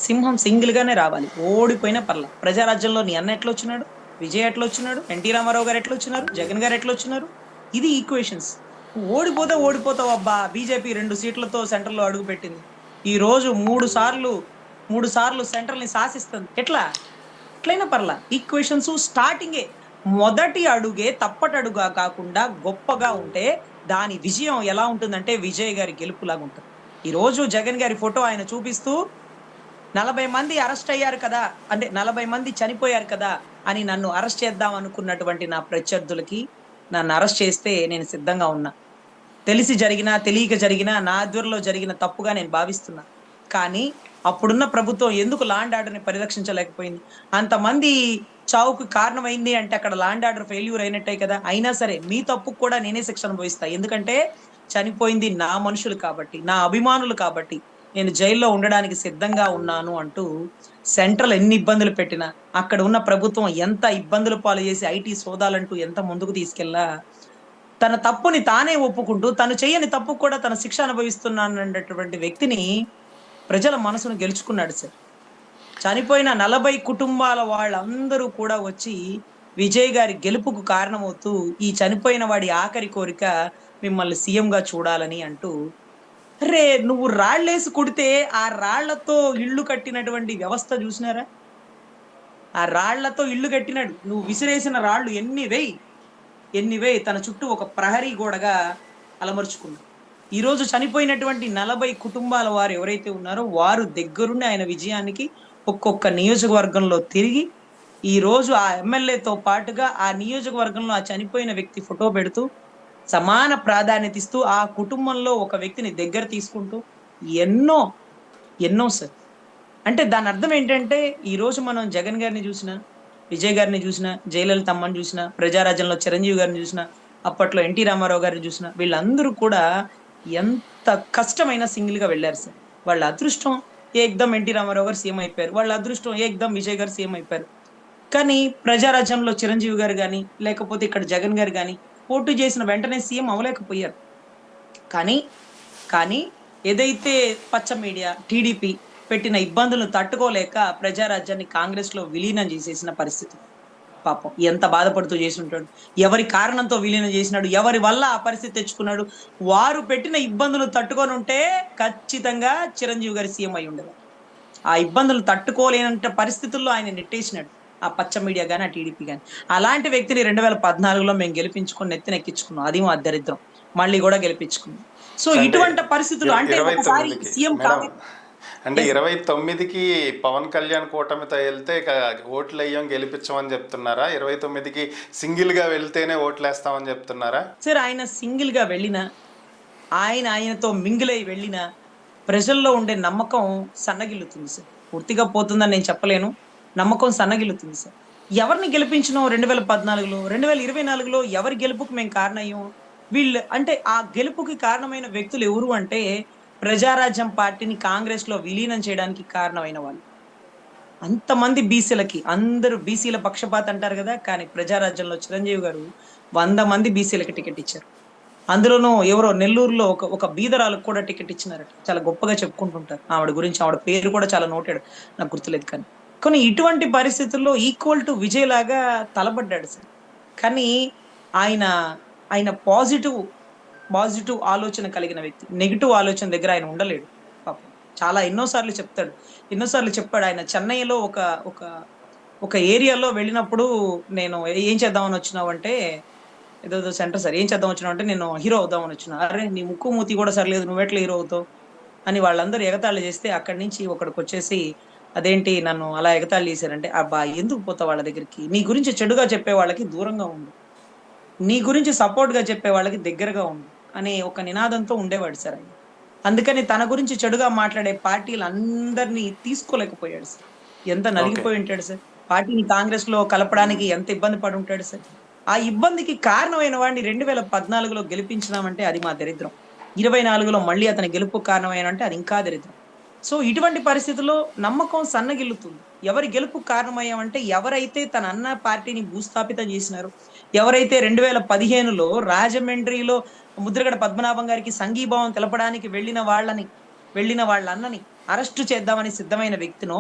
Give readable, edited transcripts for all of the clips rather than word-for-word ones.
సింహం సింగిల్ గానే రావాలి, ఓడిపోయినా పర్లా. ప్రజారాజ్యంలో నీ అన్న ఎట్లా వచ్చినాడు, విజయ్ ఎట్లా వచ్చినాడు, ఎన్టీ రామారావు గారు ఎట్లా వచ్చినారు, జగన్ గారు ఎట్లా వచ్చినారు. ఇది ఈక్వేషన్స్. ఓడిపోతే ఓడిపోతావు అబ్బా. బీజేపీ 2 సీట్లతో సెంటర్ లో అడుగు పెట్టింది. ఈ రోజు 3 సార్లు సెంట్రల్ ని శాసిస్తుంది. ఎట్లా? ఎట్లయినా పర్లా. ఈక్వేషన్స్ స్టార్టింగే, మొదటి అడుగే తప్పటడుగా కాకుండా గొప్పగా ఉంటే దాని విజయం ఎలా ఉంటుందంటే విజయ్ గారి గెలుపులాగా ఉంటుంది. ఈ రోజు జగన్ గారి ఫోటో ఆయన చూపిస్తూ 40 మంది అరెస్ట్ అయ్యారు కదా, అంటే 40 మంది చనిపోయారు కదా అని నన్ను అరెస్ట్ చేద్దాం అనుకున్నటువంటి నా ప్రత్యర్థులకి, నన్ను అరెస్ట్ చేస్తే నేను సిద్ధంగా ఉన్నా. తెలిసి జరిగినా తెలియక జరిగినా నా ఆధ్వర్యంలో జరిగిన తప్పుగా నేను భావిస్తున్నా. కానీ అప్పుడున్న ప్రభుత్వం ఎందుకు లాండ్ ఆర్డర్ని పరిరక్షించలేకపోయింది? అంతమంది చావుకు కారణమైంది అంటే అక్కడ లాండ్ ఆర్డర్ ఫెయిల్యూర్ అయినట్టే కదా. అయినా సరే మీ తప్పుకు కూడా నేనే శిక్ష అనుభవిస్తా. ఎందుకంటే చనిపోయింది నా మనుషులు కాబట్టి, నా అభిమానులు కాబట్టి నేను జైల్లో ఉండడానికి సిద్ధంగా ఉన్నాను అంటూ సెంట్రల్ ఎన్ని ఇబ్బందులు పెట్టినా, అక్కడ ఉన్న ప్రభుత్వం ఎంత ఇబ్బందులు పాలు చేసి ఐటీ సోదాలంటూ ఎంత ముందుకు తీసుకెళ్ళా, తన తప్పుని తానే ఒప్పుకుంటూ తను చేయని తప్పుకు కూడా తన శిక్ష అనుభవిస్తున్నానన్నటువంటి వ్యక్తిని ప్రజల మనసును గెలుచుకున్నాడు సార్. చనిపోయిన 40 కుటుంబాల వాళ్ళందరూ కూడా వచ్చి విజయ్ గారి గెలుపుకు కారణమవుతూ ఈ చనిపోయిన వాడి ఆఖరి కోరిక మిమ్మల్ని సీఎంగా చూడాలని అంటూ, అరే నువ్వు రాళ్ళేసి కొడితే ఆ రాళ్లతో ఇల్లు కట్టినటువంటి వ్యవస్థ చూసినారా? ఆ రాళ్లతో ఇల్లు కట్టినాడు. నువ్వు విసిరేసిన రాళ్ళు ఎన్ని వేయి తన చుట్టూ ఒక ప్రహరీ గోడగా అలమర్చుకున్నాడు. ఈ రోజు చనిపోయినటువంటి 40 కుటుంబాల వారు ఎవరైతే ఉన్నారో వారు దగ్గరుండి ఆయన విజయానికి ఒక్కొక్క నియోజకవర్గంలో తిరిగి ఈ రోజు ఆ ఎమ్మెల్యేతో పాటుగా ఆ నియోజకవర్గంలో ఆ చనిపోయిన వ్యక్తి ఫోటో పెడుతూ సమాన ప్రాధాన్యత ఇస్తూ ఆ కుటుంబంలో ఒక వ్యక్తిని దగ్గర తీసుకుంటూ ఎన్నో ఎన్నో సార్. అంటే దాని అర్థం ఏంటంటే ఈ రోజు మనం జగన్ గారిని చూసినా, విజయ్ గారిని చూసినా, జయలలిత అమ్మని చూసినా, ప్రజారాజ్యంలో చిరంజీవి గారిని చూసినా, అప్పట్లో ఎన్టీ రామారావు గారిని చూసినా, వీళ్ళందరూ కూడా ఎంత కష్టమైన సింగిల్ గా వెళ్ళారు సార్. వాళ్ళ అదృష్టం ఏకదం ఎన్టీ రామారావు గారు సీఎం అయిపోయారు, వాళ్ళ అదృష్టం ఏకదం విజయ్ గారు సీఎం అయిపోయారు. కానీ ప్రజారాజ్యంలో చిరంజీవి గారు గాని, లేకపోతే ఇక్కడ జగన్ గారు గాని పోటీ చేసిన వెంటనే సీఎం అవ్వలేకపోయారు. కానీ కానీ ఏదైతే పచ్చ మీడియా టీడీపీ పెట్టిన ఇబ్బందులను తట్టుకోలేక ప్రజారాజ్యాన్ని కాంగ్రెస్ లో విలీనం చేసేసిన పరిస్థితి. పాపం ఎంత బాధపడుతూ చేసి ఉంటాడు. ఎవరి కారణంతో విలీనం చేసినాడు, ఎవరి వల్ల ఆ పరిస్థితి తెచ్చుకున్నాడు. వారు పెట్టిన ఇబ్బందులు తట్టుకొని ఉంటే ఖచ్చితంగా చిరంజీవి గారి సీఎం అయి ఉండేవారు. ఆ ఇబ్బందులు తట్టుకోలేనంత పరిస్థితుల్లో ఆయన నెట్టేసినాడు ఆ పచ్చ మీడియా గాని, ఆ టీడీపీ గాని. అలాంటి వ్యక్తిని 2014లో మేము గెలిపించుకొని నెత్తినెక్కించుకున్నాం. అది మా దరిద్రం. మళ్ళీ కూడా గెలిపించుకున్నాం. సో అంటే ఇటువంటి పరిస్థితులు అంటే ఇరవై ఒకసారి తొమ్మిదికి సీఎం మేడం, కావాలి. అంటే 29కి పవన్ కళ్యాణ్ కూటమితో వెళ్తే ఇక ఓట్లు వేయం గెలిపించమని చెప్తున్నారా? 29కి సింగిల్గా వెళ్తేనే ఓట్లు వేస్తామని చెప్తున్నారా? సార్ ఆయన సింగిల్ గా వెళ్ళినా, ఆయనతో మింగిలై వెళ్ళినా ప్రజల్లో ఉండే నమ్మకం సన్నగిల్లుతుంది సార్. పూర్తిగా పోతుందని నేను చెప్పలేను. నమ్మకం సన్నగిల్లుతుంది సార్. ఎవరిని గెలిపించినాం 2014లో, 2024లో ఎవరి గెలుపుకు మేము కారణమయ్యాం? వీళ్ళు అంటే ఆ గెలుపుకి కారణమైన వ్యక్తులు ఎవరు అంటే ప్రజారాజ్యం పార్టీని కాంగ్రెస్ లో విలీనం చేయడానికి కారణమైన వాళ్ళు. అంతమంది బీసీలకి, అందరూ బీసీల పక్షపాత అంటారు కదా, కానీ ప్రజారాజ్యంలో చిరంజీవి గారు 100 మంది బీసీలకి టికెట్ ఇచ్చారు. అందులోనూ ఎవరో నెల్లూరులో ఒక ఒక బీదరాలకు కూడా టికెట్ ఇచ్చినారట. చాలా గొప్పగా చెప్పుకుంటుంటారు ఆవిడ గురించి. ఆవిడ పేరు కూడా చాలా నోటెడ్, నాకు గుర్తులేదు. కానీ కానీ ఇటువంటి పరిస్థితుల్లో ఈక్వల్ టు విజయ్ లాగా తలబడ్డాడు సార్. కానీ ఆయన ఆయన పాజిటివ్ ఆలోచన కలిగిన వ్యక్తి. నెగిటివ్ ఆలోచన దగ్గర ఆయన ఉండలేడు పాపం. చాలా ఎన్నోసార్లు చెప్తాడు, ఎన్నోసార్లు చెప్పాడు. ఆయన చెన్నైలో ఒక ఒక ఒక ఏరియాలో వెళ్ళినప్పుడు, నేను ఏం చేద్దామని వచ్చినావు అంటే, ఏదో సెంటర్ సార్ ఏం చేద్దాం వచ్చినావు అంటే, నేను హీరో అవుదామని వచ్చిన. అరే నీ ముక్కు మూతి కూడా సరిలేదు, నువ్వెట్లా హీరో అవుతావు అని వాళ్ళందరూ ఎగతాళి చేస్తే అక్కడి నుంచి ఒకడికి వచ్చేసి, అదేంటి నన్ను అలా ఎగతాళి చేశారంటే, అబ్బా ఎందుకు పోతావు వాళ్ళ దగ్గరికి, నీ గురించి చెడుగా చెప్పే వాళ్ళకి దూరంగా ఉండు, నీ గురించి సపోర్ట్ గా చెప్పే వాళ్ళకి దగ్గరగా ఉండు అనే ఒక నినాదంతో ఉండేవాడు సార్ ఆయన. అందుకని తన గురించి చెడుగా మాట్లాడే పార్టీలందరినీ తీసుకోలేకపోయాడు సార్. ఎంత ఓకే. నలిగిపోయి ఉంటాడు సార్. పార్టీని కాంగ్రెస్ లో కలపడానికి ఎంత ఇబ్బంది పడి ఉంటాడు సార్. ఆ ఇబ్బందికి కారణమైన వాడిని 2014లో గెలిపించినామంటే అది మా దరిద్రం. 24లో మళ్ళీ అతని గెలుపు కారణమైన అంటే అది ఇంకా దరిద్రం. సో ఇటువంటి పరిస్థితుల్లో నమ్మకం సన్నగిల్లుతుంది. ఎవరి గెలుపు కారణమయ్యామంటే ఎవరైతే తన అన్న పార్టీని భూస్థాపితం చేసినారో, ఎవరైతే 2015లో రాజమండ్రిలో ముద్రగడ పద్మనాభం గారికి సంఘీభావం తెలపడానికి వెళ్ళిన వాళ్ళ అన్నని అరెస్టు చేద్దామని సిద్ధమైన వ్యక్తినో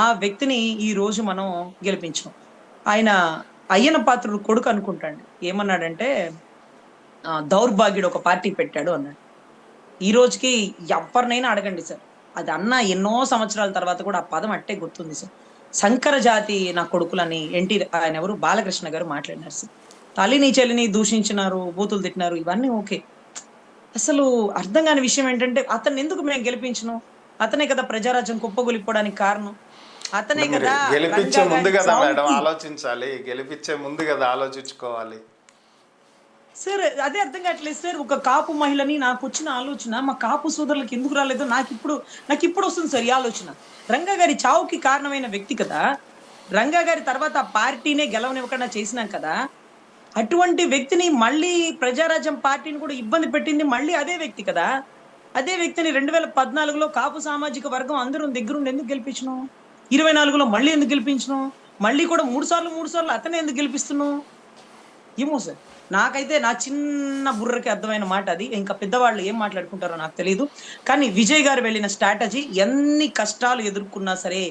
ఆ వ్యక్తిని ఈ రోజు మనం గెలిపించాం. ఆయన అయ్యన పాత్రుడు కొడుకు అనుకుంటాండి. ఏమన్నాడంటే దౌర్భాగ్యుడు ఒక పార్టీ పెట్టాడు అన్నాడు. ఈ రోజుకి ఎవరినైనా అడగండి సార్. అది అన్న ఎన్నో సంవత్సరాల తర్వాత కూడా ఆ పదం అట్టే గుర్తుంది సార్. సంకర జాతి నా కొడుకులని ఆయన ఎవరు బాలకృష్ణ గారు మాట్లాడినారు సార్. తల్లిని చెల్లిని దూషించినారు, బూతులు తిట్టినారు, ఇవన్నీ ఓకే. అసలు అర్థం కాని విషయం ఏంటంటే అతన్ని ఎందుకు మేము గెలిపించను? అతనే కదా ప్రజారాజ్యం కుప్పగొలిపోవడానికి కారణం. అతనే మీరు కదా గెలిపించే రంగా ముందు గారి కదా మేడం చావుకి ఆలోచించాలి, గెలిపించే ముందు కదా ఆలోచించుకోవాలి. సార్ అదే అర్థం కావట్లేదు సార్. ఒక కాపు మహిళని నాకు వచ్చిన ఆలోచన మా కాపు సోదరులకు ఎందుకు రాలేదో నాకు ఇప్పుడు వస్తుంది సార్ ఈ ఆలోచన. రంగా గారి చావుకి కారణమైన వ్యక్తి కదా, రంగా గారి తర్వాత ఆ పార్టీనే గెలవనివ్వకుండా చేసినాం కదా, అటువంటి వ్యక్తిని మళ్ళీ ప్రజారాజ్యం పార్టీని కూడా ఇబ్బంది పెట్టింది మళ్ళీ అదే వ్యక్తి కదా. అదే వ్యక్తిని 2014లో కాపు సామాజిక వర్గం అందరూ దగ్గరుండి ఎందుకు గెలిపించను? 24లో మళ్ళీ ఎందుకు గెలిపించను? మళ్ళీ కూడా మూడు సార్లు అతనే ఎందుకు గెలిపిస్తున్నావు? ఏమో సార్. నాకైతే నా చిన్న బుర్రకి అర్థమైన మాట అది. ఇంకా పెద్దవాళ్ళు ఏం మాట్లాడుకుంటారో నాకు తెలియదు. కానీ విజయ్ గారు వెళ్ళిన స్ట్రాటజీ ఎన్ని కష్టాలు ఎదుర్కొన్నా సరే,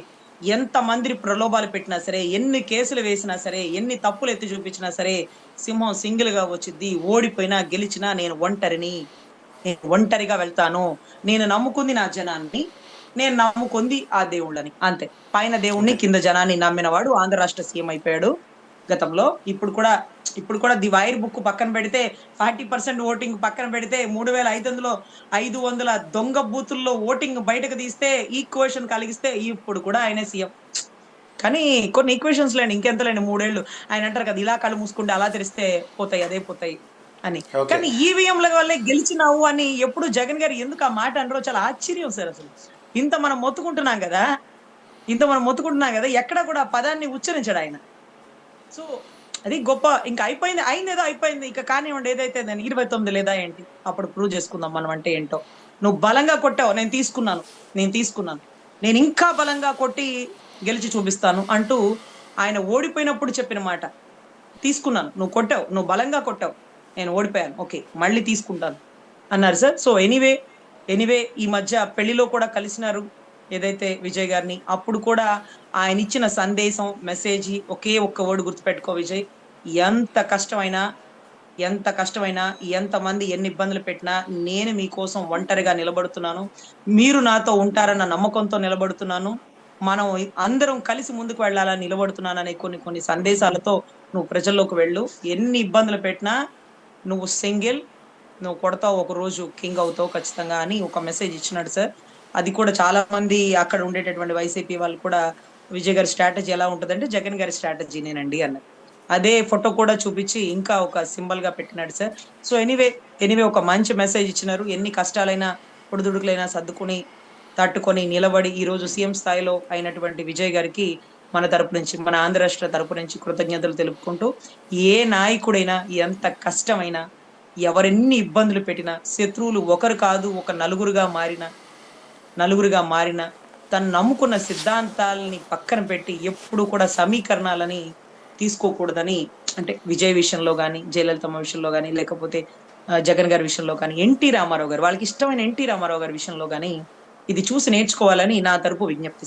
ఎంత మంది ప్రలోభాలు పెట్టినా సరే, ఎన్ని కేసులు వేసినా సరే, ఎన్ని తప్పులు ఎత్తి చూపించినా సరే, సింహం సింగిల్ గా వచ్చిద్ది. ఓడిపోయినా గెలిచినా నేను ఒంటరిగా వెళ్తాను. నేను నమ్ముకుంది నా జనాన్ని, నేను నమ్ముకుంది ఆ దేవుళ్ళని, అంతే. పైన దేవుణ్ణి కింద జనాన్ని నమ్మినవాడు ఆంధ్ర రాష్ట్ర సీఎం అయిపోయాడు గతంలో. ఇప్పుడు కూడా ది వైర్ బుక్ పక్కన పెడితే 40% ఓటింగ్ పక్కన పెడితే 3500 దొంగ బూతుల్లో ఓటింగ్ బయటకు తీస్తే ఈక్వేషన్ కలిగిస్తే ఇప్పుడు కూడా ఆయనే సీఎం. కానీ కొన్ని ఈక్వేషన్స్ లేండి, ఇంకెంతలేండి 3 ఏళ్ళు. ఆయన అంటారు కదా, ఇలా కళ్ళు మూసుకుంటే అలా తెరిస్తే పోతాయి, అదే పోతాయి అని. ఓకే. కానీ ఈవీఎంల వల్లే గెలిచినావు అని ఎప్పుడు జగన్ గారు ఎందుకు ఆ మాట అంటారో చాలా ఆశ్చర్యం సార్. అసలు ఇంత మనం మొత్తుకుంటున్నాం కదా, ఎక్కడ కూడా ఆ పదాన్ని ఉచ్చరించాడు ఆయన. సో అది గొప్ప. ఇంకా అయిపోయింది, అయిందేదో అయిపోయింది. ఇంకా కానివ్వండి, ఏదైతే 29 లేదా ఏంటి, అప్పుడు ప్రూవ్ చేసుకుందాం మనం అంటే ఏంటో. నువ్వు బలంగా కొట్టావు, నేను తీసుకున్నాను, నేను ఇంకా బలంగా కొట్టి గెలిచి చూపిస్తాను అంటూ ఆయన ఓడిపోయినప్పుడు చెప్పిన మాట. తీసుకున్నాను, నువ్వు కొట్టావు, నువ్వు బలంగా కొట్టావు, నేను ఓడిపోయాను, ఓకే మళ్ళీ తీసుకుంటాను అన్నారు సార్. సో ఎనీవే ఈ మధ్య పెళ్లిలో కూడా కలిసినారు ఏదైతే విజయ్ గారిని. అప్పుడు కూడా ఆయన ఇచ్చిన సందేశం, మెసేజ్ ఒకే ఒక్క వర్డ్ గుర్తుపెట్టుకో విజయ్. ఎంత కష్టమైనా ఎంతమంది ఎన్ని ఇబ్బందులు పెట్టినా నేను మీకోసం ఒంటరిగా నిలబడుతున్నాను, మీరు నాతో ఉంటారన్న నమ్మకంతో నిలబడుతున్నాను, మనం అందరం కలిసి ముందుకు వెళ్ళాలని నిలబడుతున్నాను అనే కొన్ని సందేశాలతో నువ్వు ప్రజల్లోకి వెళ్ళు. ఎన్ని ఇబ్బందులు పెట్టినా నువ్వు సింగిల్, నువ్వు కొడతావు, ఒక రోజు కింగ్ అవుతావు ఖచ్చితంగా అని ఒక మెసేజ్ ఇచ్చినాడు సార్. అది కూడా చాలా మంది అక్కడ ఉండేటటువంటి వైసీపీ వాళ్ళు కూడా విజయ్ గారి స్ట్రాటజీ ఎలా ఉంటుందంటే జగన్ గారి స్ట్రాటజీనేనండి అన్నారు. అదే ఫోటో కూడా చూపించి ఇంకా ఒక సింబల్ గా పెట్టినాడు సార్. సో ఎనీవే ఒక మంచి మెసేజ్ ఇచ్చినారు. ఎన్ని కష్టాలైనా పొడిదుడుకులైనా సర్దుకుని తట్టుకొని నిలబడి ఈ రోజు సీఎం స్థాయిలో అయినటువంటి విజయ్ గారికి మన తరపు నుంచి, మన ఆంధ్ర రాష్ట్ర తరపు నుంచి కృతజ్ఞతలు తెలుపుకుంటూ, ఏ నాయకుడైనా ఎంత కష్టమైనా, ఎవరెన్ని ఇబ్బందులు పెట్టినా, శత్రువులు ఒకరు కాదు ఒక నలుగురుగా మారిన తను నమ్ముకున్న సిద్ధాంతాలని పక్కన పెట్టి ఎప్పుడు కూడా సమీకరణాలని తీసుకోకూడదని, అంటే విజయ్ విషయంలో కానీ, జయలలితమ్మ విషయంలో కానీ, లేకపోతే జగన్ గారి విషయంలో కానీ, ఎన్టీ రామారావు గారు, వాళ్ళకి ఇష్టమైన ఎన్టీ రామారావు గారి విషయంలో కానీ ఇది చూసి నేర్చుకోవాలని నా తరపు విజ్ఞప్తి.